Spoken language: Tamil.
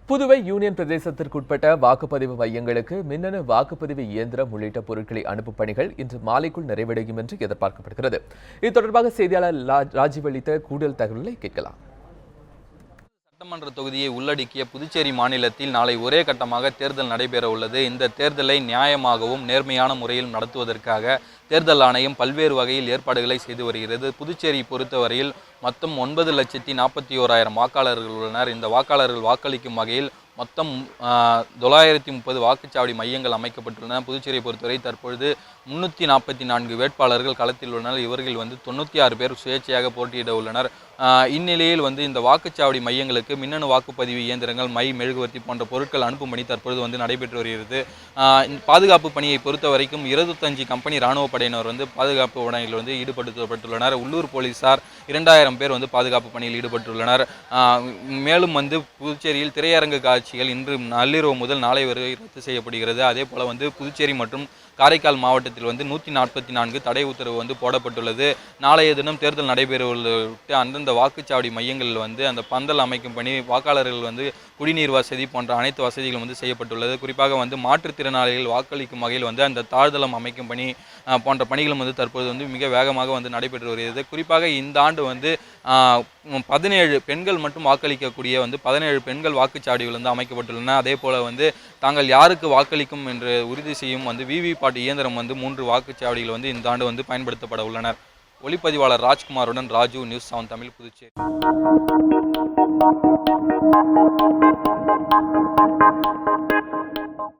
புதுவை யூனியன் பிரதேசத்திற்குட்பட்ட வாக்குப்பதிவு மையங்களுக்கு மின்னணு வாக்குப்பதிவு இயந்திரம் உள்ளிட்ட பொருட்களை அனுப்பும் பணிகள் இன்று மாலைக்குள் நிறைவடையும் என்று எதிர்பார்க்கப்படுகிறது. இது தொடர்பாக செய்தியாளர் ராஜீவ் அளித்த கூடுதல் தகவல்களை கேட்கலாம். சட்டமன்ற தொகுதியை உள்ளடக்கிய புதுச்சேரி மாநிலத்தில் நாளை ஒரே கட்டமாக தேர்தல் நடைபெற உள்ளது. இந்த தேர்தலை நியாயமாகவும் நேர்மையான முறையில் நடத்துவதற்காக தேர்தல் ஆணையம் பல்வேறு வகையில் ஏற்பாடுகளை செய்து வருகிறது. புதுச்சேரி பொறுத்தவரையில் மொத்தம் 9,41,000 வாக்காளர்கள் உள்ளனர். இந்த வாக்காளர்கள் வாக்களிக்கும் வகையில் மொத்தம் 930 வாக்குச்சாவடி மையங்கள் அமைக்கப்பட்டுள்ளன. புதுச்சேரியை பொறுத்தவரை தற்பொழுது 344 வேட்பாளர்கள் களத்தில் உள்ளனர். இவர்கள் 96 பேர் சுயேட்சையாக போட்டியிட உள்ளனர். இந்நிலையில் இந்த வாக்குச்சாவடி மையங்களுக்கு மின்னணு வாக்குப்பதிவு இயந்திரங்கள், மெழுகுவர்த்தி போன்ற பொருட்கள் அனுப்பும் பணி தற்பொழுது நடைபெற்று வருகிறது. பாதுகாப்பு பணியை பொறுத்த வரைக்கும் 25 கம்பெனி இராணுவ படையினர் பாதுகாப்பு பணியில் ஈடுபடுத்தப்பட்டுள்ளனர். உள்ளூர் போலீசார் 2000 பேர் பாதுகாப்பு பணியில் ஈடுபட்டுள்ளனர். மேலும் புதுச்சேரியில் திரையரங்கு காட்சிகள் இன்று நள்ளிரவு முதல் நாளை வரை ரத்து செய்யப்படுகிறது. அதே போல புதுச்சேரி மற்றும் காரைக்கால் மாவட்டத்தில் 144 தடை உத்தரவு போடப்பட்டுள்ளது. நாளைய தினம் தேர்தல் நடைபெறவுள்ள அந்தந்த வாக்குச்சாவடி மையங்களில் அந்த பந்தல் அமைக்கும் பணி, வாக்காளர்கள் குடிநீர் வசதி போன்ற அனைத்து வசதிகளும் செய்யப்பட்டுள்ளது. குறிப்பாக மாற்றுத்திறனாளிகள் வாக்களிக்கும் வகையில் அந்த தாழ்தளம் அமைக்கும் பணி போன்ற பணிகளும் தற்போது மிக வேகமாக நடைபெற்று வருகிறது. குறிப்பாக இந்த ஆண்டு 17 பெண்கள் மட்டும் வாக்களிக்கக்கூடிய 17 பெண்கள் வாக்குச்சாவடிகள் அமைக்கப்பட்டுள்ளன. அதே போல தாங்கள் யாருக்கு வாக்களிக்கும் என்று உறுதி செய்யும் விவிபாட் இயந்திரம் 3 வாக்குச்சாவடிகள் இந்த ஆண்டு பயன்படுத்தப்பட உள்ளனர். ஒளிப்பதிவாளர் ராஜ்குமாருடன் ராஜு, நியூஸ் 7 தமிழ், புதுச்சேரி.